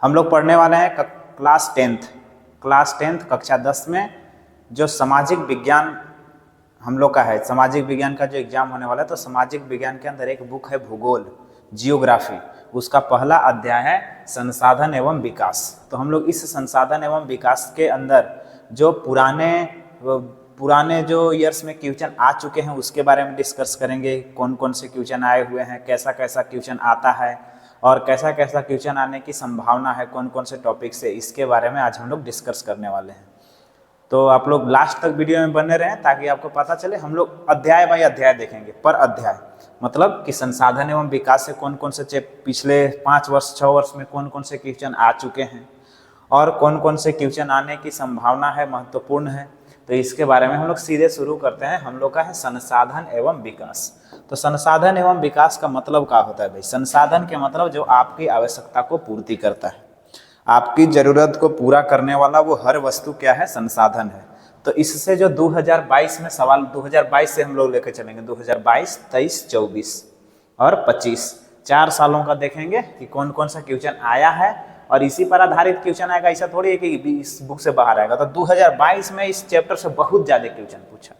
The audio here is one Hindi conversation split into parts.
हम लोग पढ़ने वाले हैं क्लास टेंथ कक्षा 10 में जो सामाजिक विज्ञान हम लोग का है। सामाजिक विज्ञान का जो एग्जाम होने वाला है, तो सामाजिक विज्ञान के अंदर एक बुक है भूगोल, जियोग्राफी। उसका पहला अध्याय है संसाधन एवं विकास। तो हम लोग इस संसाधन एवं विकास के अंदर जो पुराने जो ईयर्स में क्वेश्चन आ चुके हैं उसके बारे में डिस्कस करेंगे। कौन कौन से क्वेश्चन आए हुए हैं, कैसा कैसा क्वेश्चन आता है और कैसा कैसा क्वेश्चन आने की संभावना है, कौन कौन से टॉपिक से, इसके बारे में आज हम लोग डिस्कस करने वाले हैं। तो आप लोग लास्ट तक वीडियो में बने रहें ताकि आपको पता चले। हम लोग अध्याय बाय अध्याय देखेंगे, पर अध्याय मतलब कि संसाधन एवं विकास से कौन कौन से पिछले 5 वर्ष 6 वर्ष में कौन कौन से क्वेश्चन आ चुके हैं और कौन कौन से क्वेश्चन आने की संभावना है, महत्वपूर्ण है। तो इसके बारे में हम लोग सीधे शुरू करते हैं। हम लोग का है संसाधन एवं विकास। तो संसाधन एवं विकास का मतलब क्या होता है भाई? संसाधन के मतलब जो आपकी आवश्यकता को पूर्ति करता है, आपकी जरूरत को पूरा करने वाला वो हर वस्तु क्या है? संसाधन है। तो इससे जो 2022 में सवाल, 2022 से हम लोग लेकर चलेंगे 2022, 23, 24 और 25, 4 सालों का देखेंगे कि कौन कौन सा क्वेश्चन आया है और इसी पर आधारित क्वेश्चन आएगा। ऐसा थोड़ी है कि इस बुक से बाहर आएगा। तो 2022 में इस चैप्टर से बहुत ज्यादा क्वेश्चन पूछा,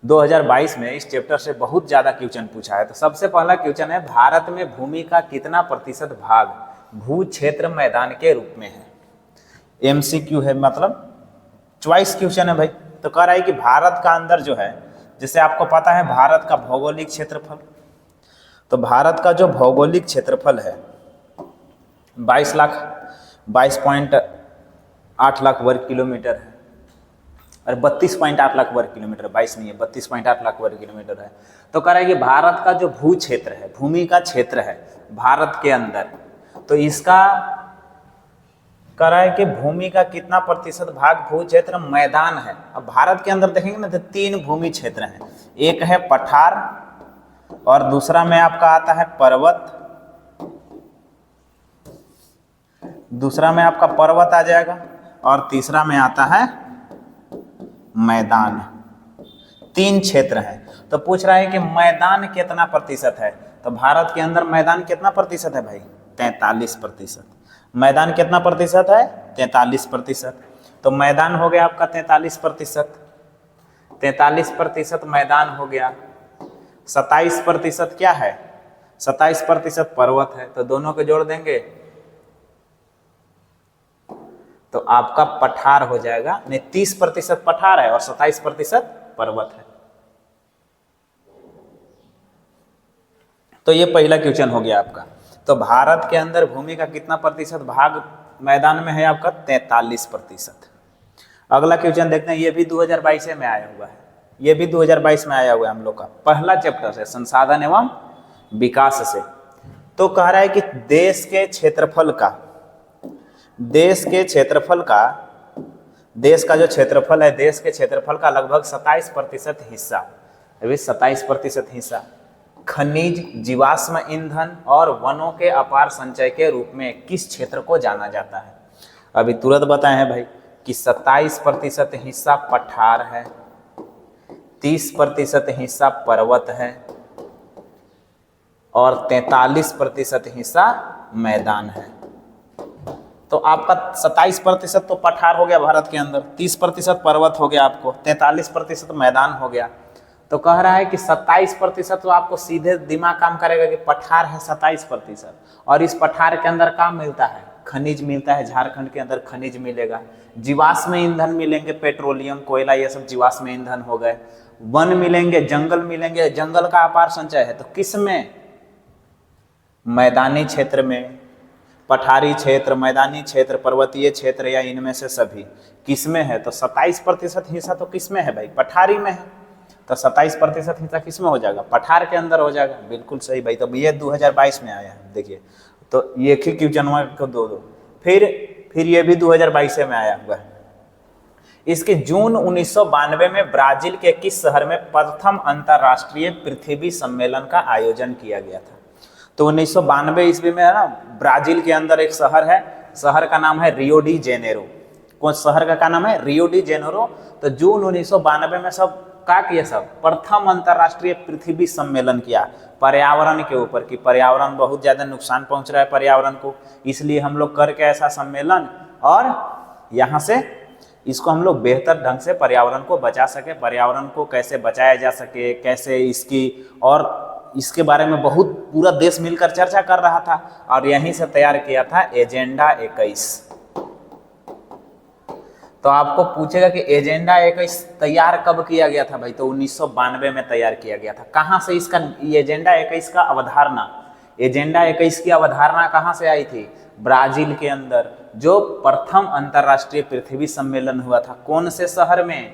2022 में इस चैप्टर से बहुत ज्यादा क्वेश्चन पूछा है। तो सबसे पहला क्वेश्चन है, भारत में भूमि का कितना प्रतिशत भाग भू क्षेत्र मैदान के रूप में है? MCQ है, मतलब चॉइस क्वेश्चन है भाई। तो कह रहा है कि भारत का अंदर जो है, जैसे आपको पता है भारत का भौगोलिक क्षेत्रफल, तो भारत का जो भौगोलिक क्षेत्रफल है 22.8 लाख वर्ग किलोमीटर है और 32.8 लाख वर्ग किलोमीटर, 22 नहीं है, 32.8 लाख वर्ग किलोमीटर है। तो कह रहा है कि भारत का जो भू क्षेत्र है, भूमि का क्षेत्र है भारत के अंदर, तो इसका कह रहा है कि भूमि का कितना प्रतिशत भाग भू क्षेत्र मैदान है। अब भारत के अंदर देखेंगे ना तो 3 भूमि क्षेत्र हैं, एक है पठार और दूसरा में आपका आता है पर्वत, दूसरा में आपका पर्वत आ जाएगा और तीसरा में आता है मैदान। 3 क्षेत्र हैं। तो पूछ रहा है कि मैदान कितना प्रतिशत है? तो भारत के अंदर मैदान कितना प्रतिशत है भाई? 43%। मैदान कितना प्रतिशत है? 43%। तो मैदान हो गया आपका 43%, 43% मैदान हो गया। 27% क्या है? 27% पर्वत है। तो दोनों को जोड़ देंगे तो आपका पठार हो जाएगा। नहीं, 30% पठार है और 27% पर्वत है। तो ये पहला क्वेश्चन हो गया आपका। तो भारत के अंदर भूमि का कितना प्रतिशत भाग मैदान में है? आपका 43%। अगला क्वेश्चन देखते हैं, ये भी 2022 में आया हुआ है, ये भी 2022 में आया हुआ है हम लोग का पहला चैप्टर है संसाधन एवं विकास से। तो कह रहा है कि देश के क्षेत्रफल का जो क्षेत्रफल है, देश के क्षेत्रफल का लगभग 27% हिस्सा, अभी 27% हिस्सा खनिज, जीवाश्म ईंधन और वनों के अपार संचय के रूप में किस क्षेत्र को जाना जाता है? अभी तुरंत बताए हैं भाई कि 27% हिस्सा पठार है, 30% हिस्सा पर्वत है और 43% हिस्सा मैदान है। तो आपका 27% तो पठार हो गया भारत के अंदर, 30% पर्वत हो गया आपको, 43% मैदान हो गया। तो कह रहा है कि 27% तो आपको सीधे दिमाग काम करेगा कि पठार है 27%, और इस पठार के अंदर काम मिलता है, खनिज मिलता है, झारखंड के अंदर खनिज मिलेगा, जीवाश्म ईंधन मिलेंगे, पेट्रोलियम, कोयला, ये सब जीवाश्म ईंधन हो गए, वन मिलेंगे, जंगल मिलेंगे, जंगल का अपार संचय है। तो किस में? मैदानी क्षेत्र में, पठारी क्षेत्र, मैदानी क्षेत्र, पर्वतीय क्षेत्र, या इनमें से सभी किस में है? तो 27% हिस्सा तो किस में है भाई? पठारी में है। तो 27% हिस्सा किस में हो जाएगा? पठार के अंदर हो जाएगा। बिल्कुल सही भाई। तो ये 2022 में आया है, देखिए। तो एक ही क्वेश्चन को दो फिर ये भी 2022 में आया हुआ है। इसके जून 1992 में ब्राजील के किस शहर में प्रथम अंतरराष्ट्रीय पृथ्वी सम्मेलन का आयोजन किया गया था? तो 1992 ईस्वी में है ना, ब्राजील के अंदर एक शहर है, शहर का नाम है रियो डी जेनेरो। कौन शहर का नाम है? Rio de Janeiro. तो जून 1992 में सब क्या किया सब, प्रथम अंतर्राष्ट्रीय पृथ्वी सम्मेलन किया पर्यावरण के ऊपर कि पर्यावरण बहुत ज्यादा नुकसान पहुंच रहा है पर्यावरण को, इसलिए हम लोग करके ऐसा सम्मेलन और यहाँ से इसको हम लोग बेहतर ढंग से पर्यावरण को बचा सके, पर्यावरण को कैसे बचाया जा सके, कैसे इसकी, और इसके बारे में बहुत पूरा देश मिलकर चर्चा कर रहा था और यहीं से तैयार किया था एजेंडा 21। तो आपको पूछेगा कि एजेंडा 21 तैयार कब किया गया था भाई, तो 1992 में तैयार किया गया था। कहाँ से इसका एजेंडा 21 का अवधारणा, एजेंडा 21 की अवधारणा कहाँ से आई थी, ब्राजील के अंदर जो प्रथम अंतर्राष्ट्रीय पृथ्वी सम्मेलन हुआ था। कौन से शहर में,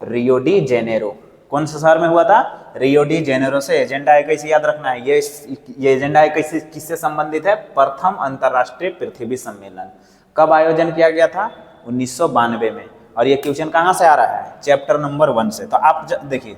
रियो डी जेनेरो। कौन से शहर में हुआ था, रियो डी जेनेरो से एजेंडा 21 याद रखना है। ये एजेंडा 21 किससे संबंधित है, प्रथम अंतर्राष्ट्रीय पृथ्वी सम्मेलन कब आयोजन किया गया था, 1992 में। और ये क्वेश्चन कहाँ से आ रहा है, चैप्टर नंबर 1 से। तो आप देखिए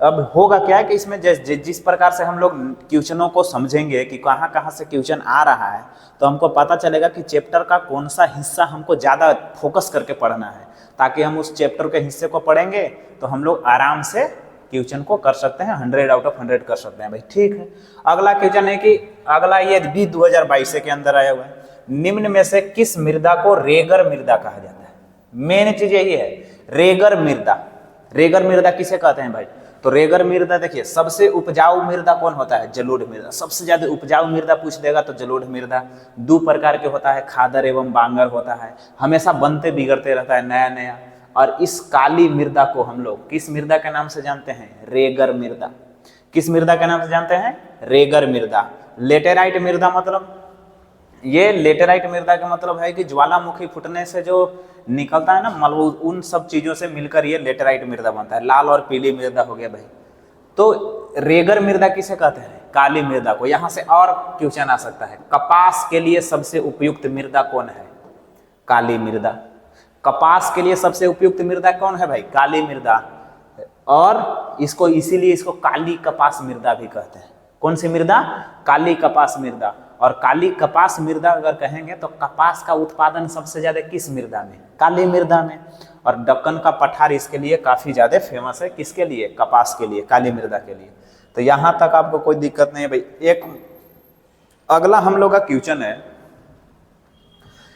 अब होगा क्या कि इसमें जिस प्रकार से हम लोग क्वेश्चनों को समझेंगे कि कहाँ कहाँ से क्वेश्चन आ रहा है, तो हमको पता चलेगा कि चैप्टर का कौन सा हिस्सा हमको ज़्यादा फोकस करके पढ़ना है, ताकि हम उस चैप्टर के हिस्से को पढ़ेंगे तो हम लोग आराम से क्वेश्चन को कर सकते हैं, 100 आउट ऑफ 100 कर सकते हैं भाई। ठीक है, अगला क्वेश्चन है कि अगला ये भी 2022 के अंदर आया हुआ है, निम्न में से किस मृदा को रेगर मृदा कहा जाता है। मेन चीज यही है, रेगर मृदा। रेगर मृदा किसे कहते हैं भाई, तो रेगर मृदा देखिए सबसे उपजाऊ मृदा कौन होता है, जलोढ़ मृदा। सबसे ज्यादा उपजाऊ मृदा पूछ देगा तो जलोढ़ मृदा। 2 प्रकार के होता है, खादर एवं बांगर होता है, हमेशा बनते बिगड़ते रहता है नया नया। और इस काली मृदा को हम लोग किस मृदा के नाम से जानते हैं, रेगर मृदा। किस मृदा के नाम से जानते हैं, रेगर मृदा। लेटेराइट मृदा मतलब, ये लेटेराइट मृदा का मतलब है कि ज्वालामुखी फूटने से जो निकलता है ना मलबा, उन सब चीजों से मिलकर ये लेटेराइट मृदा बनता है। लाल और पीली मृदा हो गया भाई। तो रेगर मृदा किसे कहते हैं, काली मृदा को। यहां से और क्वेश्चन आ सकता है, कपास के लिए सबसे उपयुक्त मृदा कौन है, काली मृदा। कपास के लिए सबसे उपयुक्त मृदा कौन है भाई, काली मृदा। और इसको इसीलिए इसको काली कपास मृदा भी कहते हैं। कौन सी मृदा, काली कपास मृदा। और काली कपास मृदा अगर कहेंगे तो कपास का उत्पादन सबसे ज्यादा किस मृदा में, काली मृदा में। और दक्कन का पठार इसके लिए काफी ज्यादा फेमस है, किसके लिए, कपास के लिए, काली मृदा के लिए। तो यहां तक आपको कोई दिक्कत नहीं है भाई। एक अगला हम लोग का क्वेश्चन है,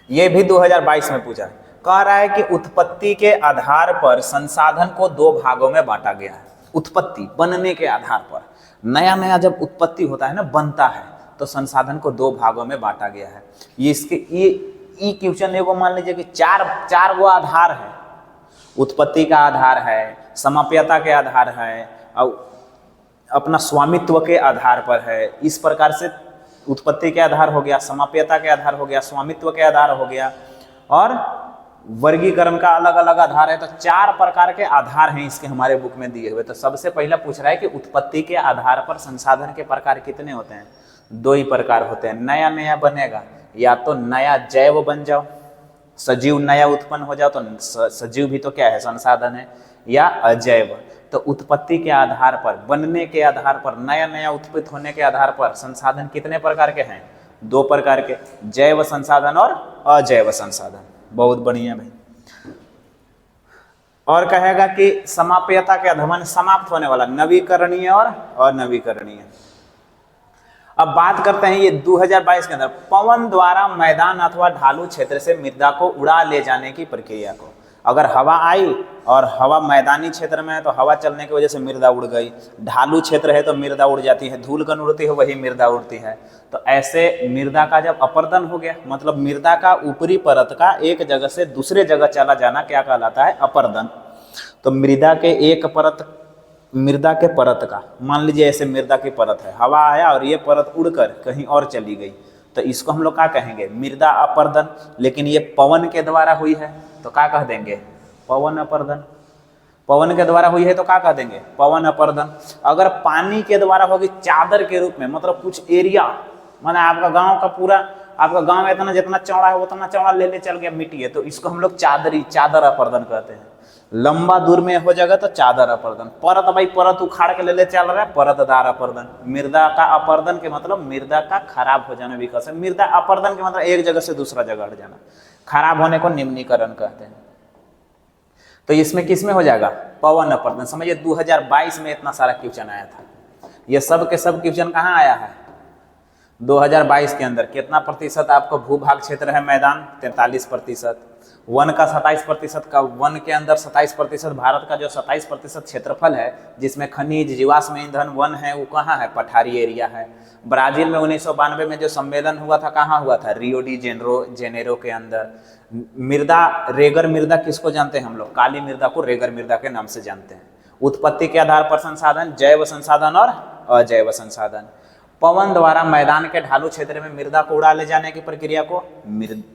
ये भी 2022 में पूछा है, कह रहा है कि उत्पत्ति के आधार पर संसाधन को 2 भागों में बांटा गया है। उत्पत्ति बनने के आधार पर, नया नया जब उत्पत्ति होता है ना, बनता है, तो संसाधन को 2 भागों में बांटा गया है। ये इसके ये क्वेश्चन एगो मान लीजिए कि चार गो आधार है। उत्पत्ति का आधार है, समाप्यता के आधार है, और अपना स्वामित्व के आधार पर है। इस प्रकार से उत्पत्ति के आधार हो गया, समाप्यता के आधार हो गया, स्वामित्व के आधार हो गया, और वर्गीकरण का अलग अलग आधार है। तो 4 प्रकार के आधार हैं इसके हमारे बुक में दिए हुए। तो सबसे पहला पूछ रहा है कि उत्पत्ति के आधार पर संसाधन के प्रकार कितने होते हैं, 2 ही प्रकार होते हैं। नया नया बनेगा, या तो नया जैव बन जाओ, सजीव नया उत्पन्न हो जाओ, तो सजीव भी तो क्या है, संसाधन है, या अजैव। तो उत्पत्ति के आधार पर, बनने के आधार पर, नया नया उत्पन्न होने के आधार पर संसाधन कितने प्रकार के हैं, 2 प्रकार के, जैव संसाधन और अजैव संसाधन। बहुत बढ़िया भाई। और कहेगा कि समाप्यता के आधार, समाप्त होने वाला, नवीकरणीय और अनवीकरणीय। अब बात करते हैं ये 2022 के अंदर पवन द्वारा मैदान अथवा ढालू क्षेत्र से मृदा को उड़ा ले जाने की प्रक्रिया को। अगर हवा आई और हवा मैदानी क्षेत्र में है तो हवा चलने की वजह से मृदा उड़ गई, ढालू क्षेत्र है तो मृदा उड़ जाती है, धूलकण उड़ती है वही मृदा उड़ती है। तो ऐसे मृदा का जब अपर्दन हो गया, मतलब मृदा का ऊपरी परत का एक जगह से दूसरे जगह चला जाना क्या कहलाता है, अपर्दन। तो मृदा के एक परत, मृदा के परत का, मान लीजिए ऐसे मृदा की परत है, हवा आया और ये परत उड़कर कहीं और चली गई, तो इसको हम लोग क्या कहेंगे, मृदा अपर्दन। लेकिन ये पवन के द्वारा हुई है तो क्या कह देंगे, पवन अपर्दन। पवन के द्वारा हुई है तो क्या कह देंगे, पवन अपर्दन। अगर पानी के द्वारा होगी चादर के रूप में, मतलब कुछ एरिया, माने आपका गांव का पूरा, आपका गांव इतना जितना चौड़ा है उतना चौड़ा ले चल गया मिट्टी है, तो इसको हम लोग चादर अपर्दन कहते हैं। लंबा दूर में हो जाएगा तो चादर अपर्दन। परत भाई परत उखाड़ के ले चल रहा है, परतदार अपर्दन। मृदा का अपर्दन के मतलब मृदा का खराब हो जाना विकास है। मृदा अपर्दन के मतलब एक जगह से दूसरा जगह हट जाना। खराब होने को निम्नीकरण कहते हैं। तो इसमें किस में हो जाएगा, पवन अपर्दन। समझिए 2022 में इतना सारा क्वेश्चन आया था, ये सब के सब क्वेश्चन कहाँ आया है 2022 के अंदर। कितना प्रतिशत आपको भूभाग क्षेत्र है मैदान, 43%। वन का 27% का, वन के अंदर 27%, भारत का जो 27% क्षेत्रफल है जिसमें खनिज, जीवाश्म ईंधन, वन है, वो कहाँ है, पठारी एरिया है। ब्राजील में 1992 में जो सम्मेलन हुआ था कहाँ हुआ था, रियो डी जेनेरो के अंदर। मृदा, रेगर मृदा किसको जानते हैं हम लोग, काली मृदा को रेगर मृदा के नाम से जानते हैं। उत्पत्ति के आधार पर संसाधन, जैव संसाधन और अजैव संसाधन। पवन द्वारा मैदान के ढालू क्षेत्र में मृदा को उड़ा ले जाने की प्रक्रिया को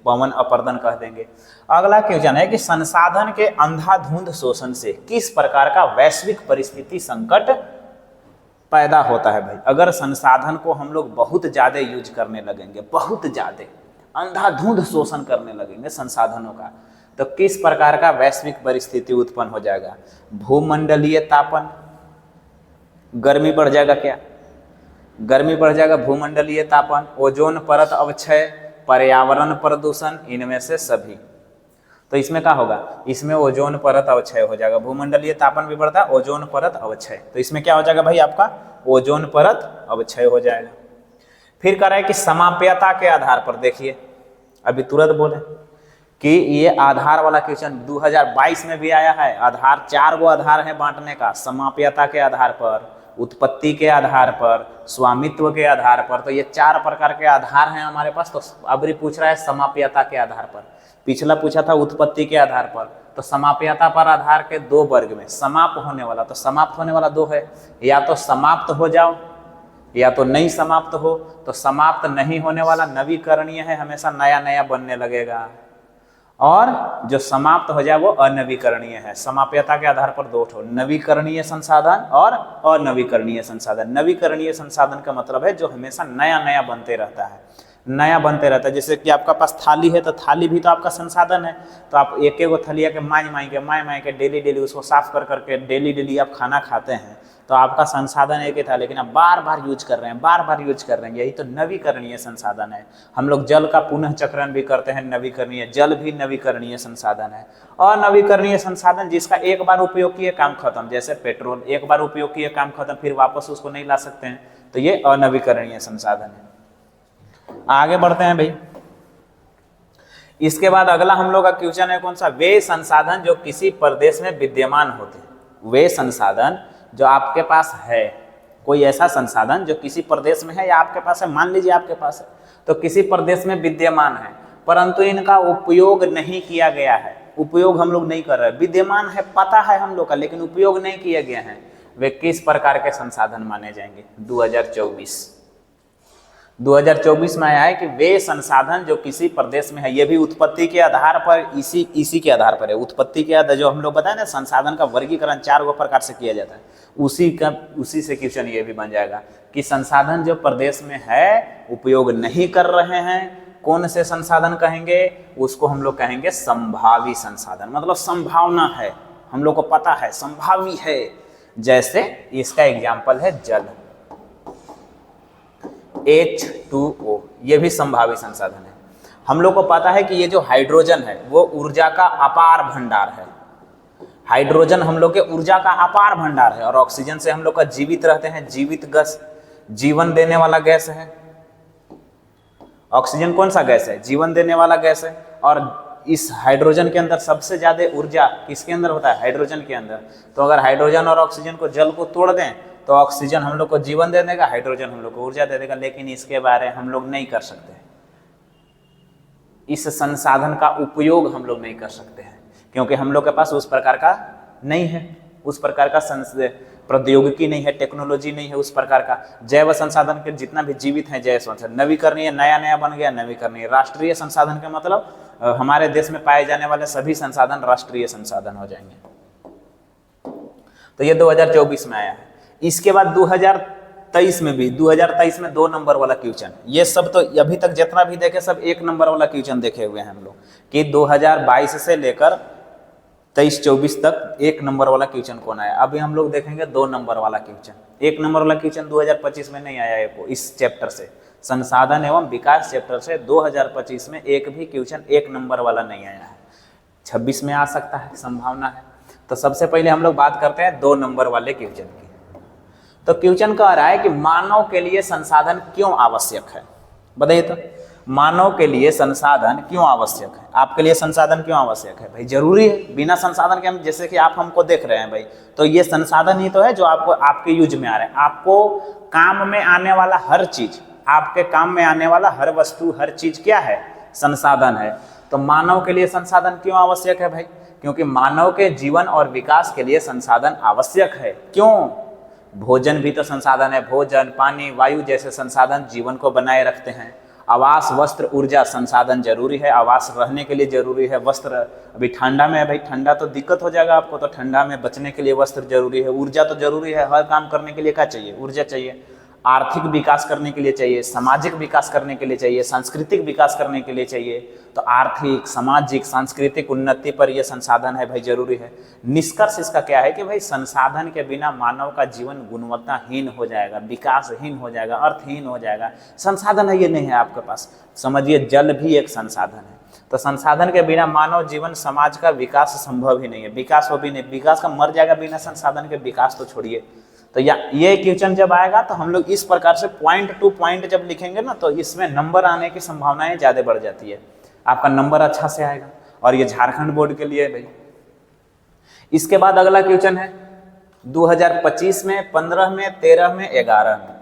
पवन अपरदन कह देंगे। अगला क्वेश्चन है कि संसाधन के अंधाधुंध शोषण से किस प्रकार का वैश्विक परिस्थिति संकट पैदा होता है। भाई अगर संसाधन को हम लोग बहुत ज्यादा यूज करने लगेंगे, बहुत ज्यादा अंधाधुंध शोषण करने लगेंगे संसाधनों का, तो किस प्रकार का वैश्विक परिस्थिति उत्पन्न हो जाएगा। भूमंडलीय तापन, गर्मी बढ़ जाएगा, क्या गर्मी बढ़ जाएगा, भूमंडलीय तापन, ओजोन परत अवक्षय, पर्यावरण प्रदूषण, इनमें से सभी। तो इसमें क्या होगा, इसमें ओजोन परत अवक्षय हो जाएगा। भूमंडलीय तापन भी बढ़ता है, ओजोन परत अवक्षय, तो इसमें क्या हो जाएगा भाई आपका ओजोन परत अवक्षय हो जाएगा। फिर कह रहा है कि समाप्यता के आधार पर, देखिए अभी तुरंत बोले कि ये आधार वाला क्वेश्चन 2022 में भी आया है। आधार 4 गो आधार है बांटने का, समाप्यता के आधार पर, उत्पत्ति के आधार पर, स्वामित्व के आधार पर। तो ये 4 प्रकार के आधार हैं हमारे पास। तो अब भी पूछ रहा है समाप्यता के आधार पर, पिछला पूछा था उत्पत्ति के आधार पर। तो समाप्यता पर आधार के 2 वर्ग में समाप्त होने वाला, तो समाप्त होने वाला 2 है, या तो समाप्त हो जाओ या तो नहीं समाप्त हो। तो समाप्त नहीं होने वाला नवीकरणीय है, हमेशा नया नया बनने लगेगा, और जो समाप्त हो जाए वो अनवीकरणीय है। समाप्यता के आधार पर 2 ठो, नवीकरणीय संसाधन और अनवीकरणीय संसाधन। नवीकरणीय संसाधन का मतलब है जो हमेशा नया नया बनते रहता है, नया बनते रहता है। जैसे कि आपका पास थाली है, तो थाली भी तो आपका संसाधन है। तो आप एक एक थलिया के माय के डेली डेली उसको साफ कर करके डेली डेली आप खाना खाते हैं, तो आपका संसाधन एक ही था, लेकिन आप बार बार यूज कर रहे हैं, बार बार यूज कर रहे हैं, यही तो नवीकरणीय संसाधन है। हम लोग जल का पुनः चक्रण भी करते हैं, नवीकरणीय, जल भी नवीकरणीय संसाधन है। अनवीकरणीय संसाधन जिसका एक बार उपयोग किए काम खत्म, जैसे पेट्रोल, एक बार उपयोग किए काम खत्म, फिर वापस उसको नहीं ला सकते हैं, तो ये अनवीकरणीय संसाधन है। आगे बढ़ते हैं भाई। इसके बाद अगला हम लोग का क्वेश्चन है कौन सा, वे संसाधन जो किसी प्रदेश में विद्यमान होते हैं। वे संसाधन जो आपके पास है, कोई ऐसा संसाधन जो किसी प्रदेश में है या आपके पास है, मान लीजिए आपके पास है, तो किसी प्रदेश में विद्यमान है परंतु इनका उपयोग नहीं किया गया है, उपयोग हम लोग नहीं कर रहे, विद्यमान है पता है हम लोग का लेकिन उपयोग नहीं किए गए हैं, वे किस प्रकार के संसाधन माने जाएंगे। 2024 में आया है कि वे संसाधन जो किसी प्रदेश में है, ये भी उत्पत्ति के आधार पर, इसी के आधार पर है। उत्पत्ति के आधार जो हम लोग बताए ना, संसाधन का वर्गीकरण 4 गो प्रकार से किया जाता है, उसी से क्वेश्चन ये भी बन जाएगा कि संसाधन जो प्रदेश में है उपयोग नहीं कर रहे हैं, कौन से संसाधन कहेंगे, उसको हम लोग कहेंगे संभावी संसाधन। मतलब संभावना है, हम लोग को पता है, संभावी है। जैसे इसका एग्जाम्पल है जल, H2O, ये भी संभावी संसाधन है। हम लोग को पता है कि ये जो हाइड्रोजन है वो ऊर्जा का अपार भंडार है। हाइड्रोजन हम लोग के ऊर्जा का अपार भंडार है, और ऑक्सीजन से हम लोग का जीवित रहते हैं, जीवित गैस, जीवन देने वाला गैस है। ऑक्सीजन कौन सा गैस है, जीवन देने वाला गैस है। और इस हाइड्रोजन के अंदर सबसे ज्यादा ऊर्जा किसके अंदर होता है, हाइड्रोजन के अंदर। तो अगर हाइड्रोजन और ऑक्सीजन को, जल को तोड़ दें तो ऑक्सीजन हम लोग को जीवन दे देगा, हाइड्रोजन हम लोग को ऊर्जा दे देगा, लेकिन इसके बारे हम लोग नहीं कर सकते। इस संसाधन का उपयोग हम लोग नहीं कर सकते हैं क्योंकि हम लोग के पास उस प्रकार का नहीं है, उस प्रकार का प्रौद्योगिकी नहीं है, टेक्नोलॉजी नहीं है उस प्रकार का। जैव संसाधन के जितना भी जीवित है, जैव संसाधन नवीकरणीय, नया नया बन गया नवीकरणीय। राष्ट्रीय संसाधन का मतलब हमारे देश में पाए जाने वाले सभी संसाधन राष्ट्रीय संसाधन हो जाएंगे। तो ये 2024 में आया है। इसके बाद 2023 में भी, 2023 में 2 नंबर वाला क्वेश्चन, ये सब तो अभी तक जितना भी देखे सब 1 नंबर वाला क्वेश्चन देखे हुए हैं हम लोग, कि 2022 से लेकर 23-24 तक 1 नंबर वाला क्वेश्चन कौन आया। अभी हम लोग देखेंगे 2 नंबर वाला क्वेश्चन। 1 नंबर वाला क्वेश्चन 2025 में नहीं आया है, इस चैप्टर से, संसाधन एवं विकास चैप्टर से 2025 में एक भी क्वेश्चन 1 नंबर वाला नहीं आया है। 26 में आ सकता है, संभावना है। तो सबसे पहले हम लोग बात करते हैं 2 नंबर वाले क्वेश्चन की। तो क्वेश्चन कह रहा है कि मानव के लिए संसाधन क्यों आवश्यक है? बताइए तो, मानव के लिए संसाधन क्यों आवश्यक है? आपके लिए संसाधन क्यों आवश्यक है? भाई जरूरी है, बिना संसाधन के हम, जैसे कि आप हमको देख रहे हैं भाई, तो ये संसाधन ही तो है जो आपको आपके यूज में आ रहा है। आपको काम में आने वाला हर चीज, आपके काम में आने वाला हर वस्तु, हर चीज क्या है? संसाधन है। तो मानव के लिए संसाधन क्यों आवश्यक है भाई? क्योंकि मानव के जीवन और विकास के लिए संसाधन आवश्यक है। क्यों? भोजन भी तो संसाधन है। भोजन, पानी, वायु जैसे संसाधन जीवन को बनाए रखते हैं। आवास, वस्त्र, ऊर्जा संसाधन जरूरी है। आवास रहने के लिए जरूरी है। वस्त्र, अभी ठंडा में है भाई, ठंडा तो दिक्कत हो जाएगा आपको, तो ठंडा में बचने के लिए वस्त्र जरूरी है। ऊर्जा तो जरूरी है, हर काम करने के लिए क्या चाहिए? ऊर्जा चाहिए। आर्थिक विकास करने के लिए चाहिए, सामाजिक विकास करने के लिए चाहिए, सांस्कृतिक विकास करने के लिए चाहिए। तो आर्थिक, सामाजिक, सांस्कृतिक उन्नति पर यह संसाधन है भाई, जरूरी है। निष्कर्ष इसका क्या है कि भाई संसाधन के बिना मानव का जीवन गुणवत्ताहीन हो जाएगा, विकासहीन हो जाएगा, अर्थहीन हो जाएगा। संसाधन है, ये नहीं है आपके पास। समझिए, जल भी एक संसाधन है। तो संसाधन के बिना मानव जीवन, समाज का विकास संभव ही नहीं है। विकास हो भी नहीं, विकास का मर जाएगा बिना संसाधन के। विकास तो छोड़िए। तो ये क्वेश्चन जब आएगा तो हम लोग इस प्रकार से पॉइंट टू पॉइंट जब लिखेंगे ना, तो इसमें नंबर आने की संभावनाएं ज्यादा बढ़ जाती है। आपका नंबर अच्छा से आएगा। और ये झारखंड बोर्ड के लिए भाई। इसके बाद अगला क्वेश्चन है 2025 में, 15 में, 13 में, 11 में।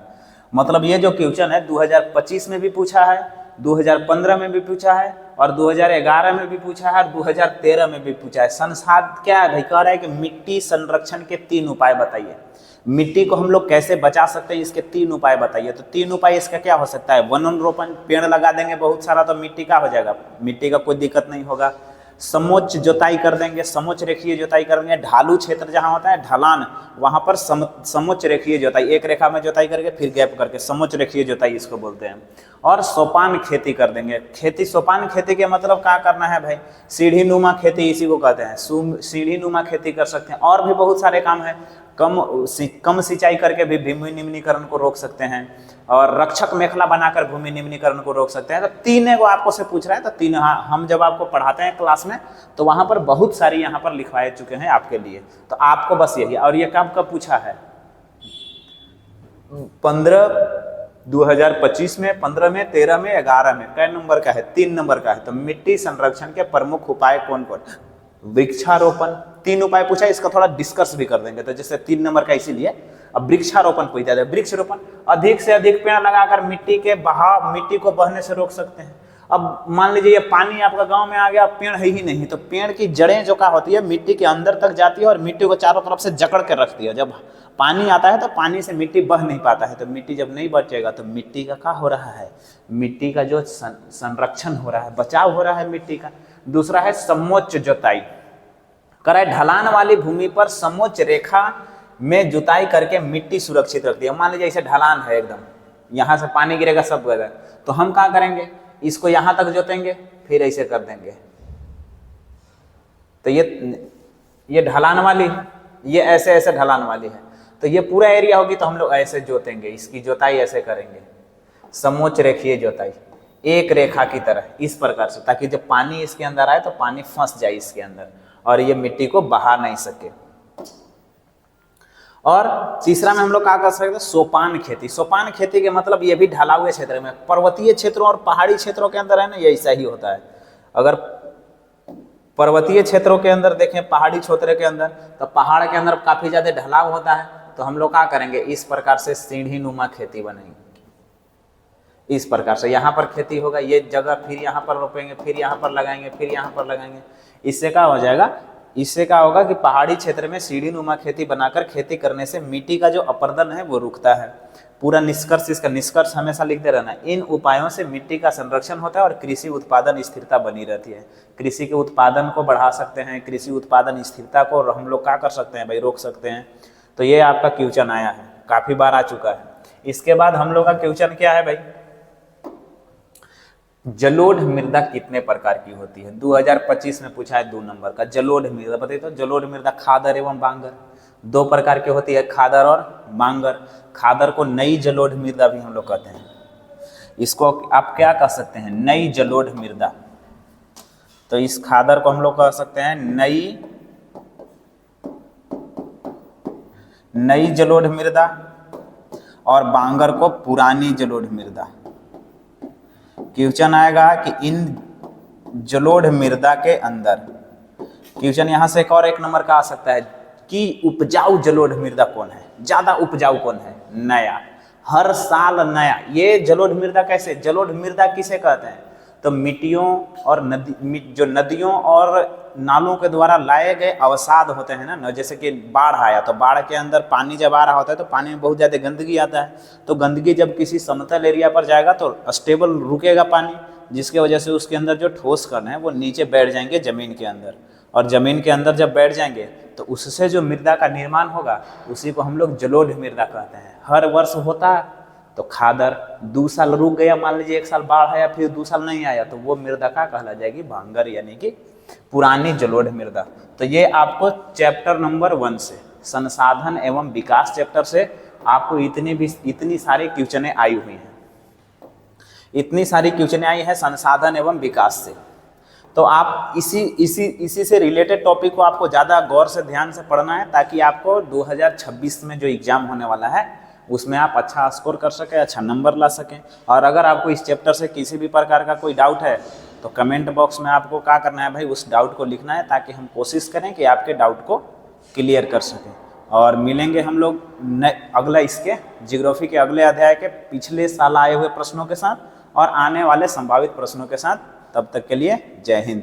मतलब ये जो क्वेश्चन है 2025 में भी पूछा है, 2015 में भी पूछा है, और 2011 में भी पूछा है, और 2013 में भी पूछा है। संसाधन क्या है भाई? कह रहा है कि मिट्टी संरक्षण के 3 उपाय बताइए। मिट्टी को हम लोग कैसे बचा सकते हैं, इसके 3 उपाय बताइए। तो 3 उपाय इसका क्या हो सकता है? वनोन्रोपण, पेड़ लगा देंगे बहुत सारा तो मिट्टी का हो जाएगा, मिट्टी का कोई दिक्कत नहीं होगा। समोच्च जोताई कर देंगे, समोच्च रेखीय जोताई कर देंगे। ढालू क्षेत्र जहाँ होता है, ढलान, वहाँ पर समोच्च रेखीय जोताई, एक रेखा में जोताई करके फिर गैप करके समोच्च रेखीय जोताई इसको बोलते हैं। और सोपान खेती कर देंगे। खेती, सोपान खेती के मतलब क्या करना है भाई? सीढ़ी नुमा खेती इसी को कहते हैं। सीढ़ी नुमा खेती कर सकते हैं। और भी बहुत सारे काम है। कम सिंचाई करके भी भूमि निम्नीकरण को रोक सकते हैं, और रक्षक मेखला बनाकर भूमि निम्नीकरण को रोक सकते हैं। तो 3 को आपको से पूछ रहा है, तो 3 हम जब आपको पढ़ाते हैं क्लास में, तो वहां पर बहुत सारी यहाँ पर लिखवाए चुके हैं आपके लिए। तो आपको बस यही, और ये कब पूछा है? 2025 में, 15 में, 13 में, 11 में। कै नंबर का है? 3 नंबर का है। तो मिट्टी संरक्षण के प्रमुख उपाय कौन कौन? वृक्षारोपण। 3 उपाय पूछा, इसका थोड़ा डिस्कस भी कर देंगे। तो जैसे 3 नंबर का, इसीलिए अब वृक्षारोपण पूछा जाए। वृक्षारोपण, अधिक से अधिक पेड़ लगाकर मिट्टी के बहाव, मिट्टी को बहने से रोक सकते हैं। अब मान लीजिए ये पानी आपका गांव में आ गया, पेड़ है ही नहीं, तो पेड़ की जड़ें जो क्या होती है, मिट्टी के अंदर तक जाती है और मिट्टी को चारों तरफ से जकड़ के रखती है। जब पानी आता है तो पानी से मिट्टी बह नहीं पाता है। तो मिट्टी जब नहीं बचेगा तो मिट्टी का क्या हो रहा है? मिट्टी का जो संरक्षण हो रहा है, बचाव हो रहा है मिट्टी का। दूसरा है समोच्च जोताई। कराए ढलान वाली भूमि पर समोच्च रेखा में जुताई करके मिट्टी सुरक्षित रखती है। मान लीजिए इसे ढलान है एकदम, यहाँ से पानी गिरेगा सब गिरेगा, तो हम क्या करेंगे? इसको यहाँ तक जोतेंगे, फिर ऐसे कर देंगे। तो ये ढलान वाली है, ये ऐसे ऐसे ढलान वाली है। तो ये पूरा एरिया होगी तो हम लोग ऐसे जोतेंगे, इसकी जोताई ऐसे करेंगे, समोच्च रेखीय जोताई, एक रेखा की तरह, इस प्रकार से, ताकि जब पानी इसके अंदर आए तो पानी फंस जाए इसके अंदर और ये मिट्टी को बहा नहीं सके। और तीसरा में हम लोग क्या कर सकते हैं? सोपान खेती। सोपान खेती के मतलब ये भी ढला हुए क्षेत्र में, पर्वतीय क्षेत्रों और पहाड़ी क्षेत्रों के अंदर है ना, ये ऐसा ही होता है। अगर पर्वतीय क्षेत्रों के अंदर देखें, पहाड़ी क्षेत्र के अंदर, तो पहाड़ के अंदर काफी ज्यादा ढलाव होता है, तो हम लोग क्या करेंगे? इस प्रकार से सीढ़ी नुमा खेती बनेगी। इस प्रकार से यहाँ पर खेती होगा, ये जगह फिर यहाँ पर रोपेंगे, फिर यहाँ पर लगाएंगे, फिर यहाँ पर लगाएंगे। इससे क्या हो जाएगा? इससे क्या होगा कि पहाड़ी क्षेत्र में सीढ़ी नुमा खेती बनाकर खेती करने से मिट्टी का जो अपरदन है वो रुकता है। पूरा निष्कर्ष, इसका निष्कर्ष हमेशा लिखते रहना। इन उपायों से मिट्टी का संरक्षण होता है और कृषि उत्पादन स्थिरता बनी रहती है। कृषि के उत्पादन को बढ़ा सकते हैं, कृषि उत्पादन स्थिरता को हम लोग क्या कर सकते हैं भाई? रोक सकते हैं। तो ये आपका क्वेश्चन आया है, काफी बार आ चुका है। इसके बाद हम लोग का क्वेश्चन क्या है भाई? जलोढ़ मृदा कितने प्रकार की होती है? 2025 में पूछा है 2 नंबर का। जलोढ़ मृदा बताइए तो। जलोढ़ मृदा खादर एवं बांगर 2 प्रकार की होती है, खादर और बांगर। खादर को नई जलोढ़ मृदा भी हम लोग कहते हैं। इसको आप क्या कह सकते हैं? नई जलोढ़ मृदा। तो इस खादर को हम लोग कह सकते हैं नई नई जलोढ़ मृदा और बांगर को पुरानी जलोढ़ मृदा। क्वेश्चन आएगा कि इन जलोढ़ मृदा के अंदर, क्वेश्चन यहाँ से एक और 1 नंबर का आ सकता है कि उपजाऊ जलोढ़ मृदा कौन है, ज्यादा उपजाऊ कौन है? नया, हर साल नया। ये जलोढ़ मृदा कैसे, जलोढ़ मृदा किसे कहते हैं? तो मिट्टियों और जो नदियों और नालों के द्वारा लाए गए अवसाद होते हैं ना, जैसे कि बाढ़ आया तो बाढ़ के अंदर पानी जब आ रहा होता है तो पानी में बहुत ज़्यादा गंदगी आता है, तो गंदगी जब किसी समतल एरिया पर जाएगा तो स्टेबल रुकेगा पानी, जिसके वजह से उसके अंदर जो ठोस कण है वो नीचे बैठ जाएंगे ज़मीन के अंदर, और ज़मीन के अंदर जब बैठ जाएंगे तो उससे जो मृदा का निर्माण होगा उसी को हम लोग जलोढ़ मृदा कहते हैं। हर वर्ष होता है तो खादर, 2 साल रुक गया, मान लीजिए 1 साल बाढ़ आया फिर 2 साल नहीं आया, तो वो मृदा का कहला जाएगी भांगर, यानी कि पुरानी जलोढ़ मृदा। तो ये आपको चैप्टर नंबर 1 से, संसाधन एवं विकास चैप्टर से आपको इतनी सारी क्वेश्चनें आई हुई हैं, इतनी सारी क्वेश्चनें आई हैं संसाधन एवं विकास से। तो आप इसी से रिलेटेड टॉपिक को आपको ज़्यादा गौर से ध्यान से पढ़ना है, ताकि आपको 2026 में जो एग्जाम होने वाला है उसमें आप अच्छा स्कोर कर सकें, अच्छा नंबर ला सकें। और अगर आपको इस चैप्टर से किसी भी प्रकार का कोई डाउट है तो कमेंट बॉक्स में आपको क्या करना है भाई, उस डाउट को लिखना है, ताकि हम कोशिश करें कि आपके डाउट को क्लियर कर सकें। और मिलेंगे हम लोग अगला इसके ज्योग्राफी के अगले अध्याय के पिछले साल आए हुए प्रश्नों के साथ और आने वाले संभावित प्रश्नों के साथ। तब तक के लिए जय हिंद।